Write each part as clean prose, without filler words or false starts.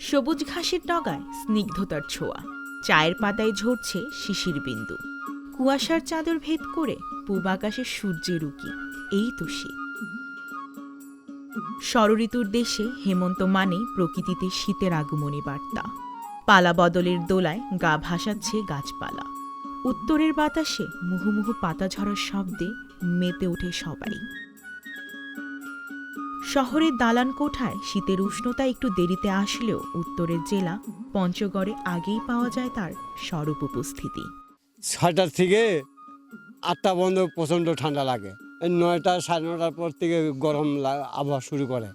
সবুজ ঘাসের ডগায় স্নিগ্ধতার ছোঁয়া, চায়ের পাতায় ঝরছে শিশির বিন্দু, কুয়াশার চাদর ভেদ করে পূব আকাশে সূর্যের উকি। এই তো শীত। ষড়ঋতুর দেশে হেমন্ত মানেই প্রকৃতিতে শীতের আগমনী বার্তা। পালা বদলের দোলায় গা ভাসাচ্ছে গাছপালা। উত্তরের বাতাসে মুহুমুহু পাতা ঝরার শব্দে মেতে ওঠে সবাই। শহরের দালান কোঠায় শীতের উষ্ণতা একটু দেরিতে আসলেও উত্তরের জেলা পঞ্চগড়ে আগেই পাওয়া যায় তার স্বরূপ উপস্থিতি। 6টার থেকে 8টা পর্যন্ত প্রচণ্ড ঠান্ডা লাগে। 9টা 9:30টার পর থেকে গরম আবহাওয়া শুরু করে।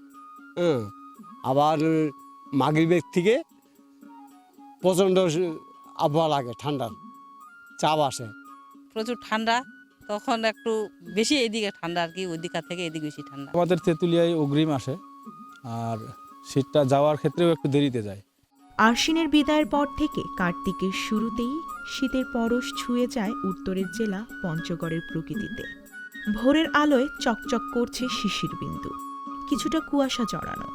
আবার মাগরিবের থেকে প্রচণ্ড আবহাওয়া লাগে, ঠান্ডার চাপ আসে। প্রচুর ঠান্ডা, তখন একটু বেশি এদিকে ঠান্ডা আর কি, ওইদিকে থেকে এদিকে বেশি ঠান্ডা। আমাদের তেঁতুলিয়ায় অগ্রিম আসে, আর শীতটা যাওয়ার ক্ষেত্রেও একটু দেরিতে যায়। আশ্বিনের বিদায়ের পর থেকে কার্তিকের শুরুতেই শীতের পরশ ছুঁয়ে যায় উত্তরের জেলা পঞ্চগড়ের প্রকৃতিতে। ভোরের আলোয় চকচক করছে শিশির বিন্দু, কিছুটা কুয়াশা জড়ানো।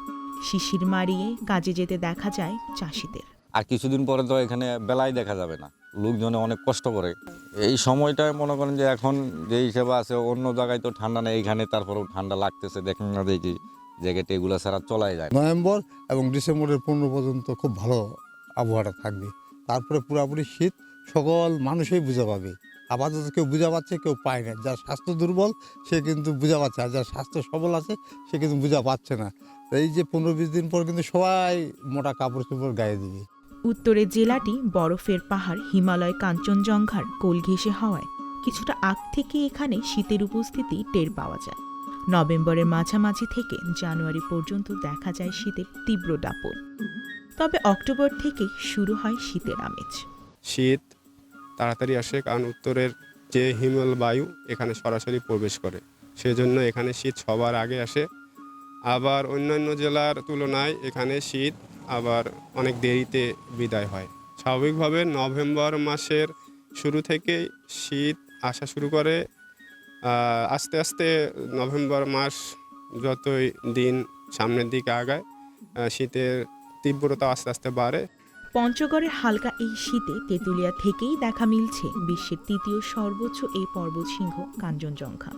শিশির মারিয়ে কাজে যেতে দেখা যায় চাষিদের। আর কিছুদিন পরে তো এখানে বেলায় দেখা যাবে না, লোকজনে অনেক কষ্ট করে। এই সময়টায় মনে করেন যে এখন যে হিসেবে আছে, অন্য জায়গায় তো ঠান্ডা নেই, এখানে তারপরেও ঠান্ডা লাগতেছে। দেখেন না, দেখি জ্যাকেট এগুলো ছাড়া চলাই যায়। নভেম্বর এবং ডিসেম্বরের 15 পর্যন্ত খুব ভালো আবহাওয়াটা থাকবে। তারপরে পুরোপুরি শীত, সকল মানুষই বুঝে পাবে। আপাতত কেউ বুঝা পাচ্ছে, কেউ পায় না। যার স্বাস্থ্য দুর্বল সে কিন্তু বুঝা পাচ্ছে, আর যার স্বাস্থ্য সবল আছে সে কিন্তু বুঝা পাচ্ছে না। এই যে 15-20 দিন পর কিন্তু সবাই মোটা কাপড় চোপড় গায়ে দিবে। উত্তরের জেলাটি বরফের পাহাড় হিমালয় কাঞ্চনজঙ্ঘার কোল ঘেঁষে হওয়ায় কিছুটা আগ থেকে এখানে শীতের উপস্থিতি টের পাওয়া যায়। নভেম্বরের মাঝামাঝি থেকে জানুয়ারি পর্যন্ত দেখা যায় শীতের তীব্র দাপট। তবে অক্টোবর থেকে শুরু হয় শীতের আমেজ। শীত তাড়াতাড়ি আসে, কারণ উত্তরের যে হিমেল বায়ু এখানে সরাসরি প্রবেশ করে, সেজন্য এখানে শীত সবার আগে আসে। আবার অন্যান্য জেলার তুলনায় এখানে শীত আবার অনেক দেরিতে বিদায় হয়। স্বাভাবিকভাবে নভেম্বর মাসের শুরু থেকেই শীত আসা শুরু করে। আস্তে আস্তে নভেম্বর মাস যতই দিন সামনের দিকে আগায়, শীতের তীব্রতা আস্তে আস্তে বাড়ে। পঞ্চগড়ের হালকা এই শীতে তেঁতুলিয়া থেকেই দেখা মিলছে বিশ্বের তৃতীয় সর্বোচ্চ এই পর্বতশৃঙ্গ কাঞ্চনজঙ্ঘা।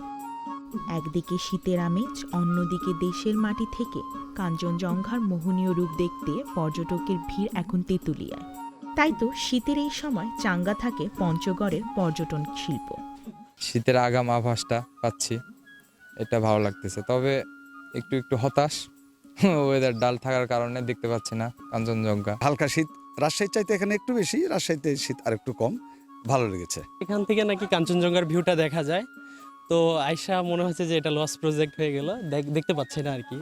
একদিকে শীতের আমেজ, অন্যদিকে দেশের মাটি থেকে কাঞ্চনজঙ্ঘার মোহনীয় রূপ দেখতে পর্যটকের ভিড় এখন তেঁতুলিয়ায়। তাই তো শীতের এই সময় চাঙ্গা থাকে পঞ্চগড়ের পর্যটন শিল্প। শীতের আগাম আভাসটা পাচ্ছি, এটা ভালো লাগতেছে। তবে একটু একটু হতাশ, ওয়েদার ডাল থাকার কারণে দেখতে পাচ্ছি না কাঞ্চনজঙ্ঘা। হালকা শীত, রাজশাহীর চাইতে এখানে একটু বেশি, রাজশাহীতে শীত আর একটু কম, ভালো লেগেছে। এখান থেকে নাকি কাঞ্চনজঙ্ঘার ভিউটা দেখা যায়, তো আয়শা মনে হচ্ছে যে এটা লস প্রজেক্ট হয়ে গেল, দেখতে পাচ্ছি না আর কি।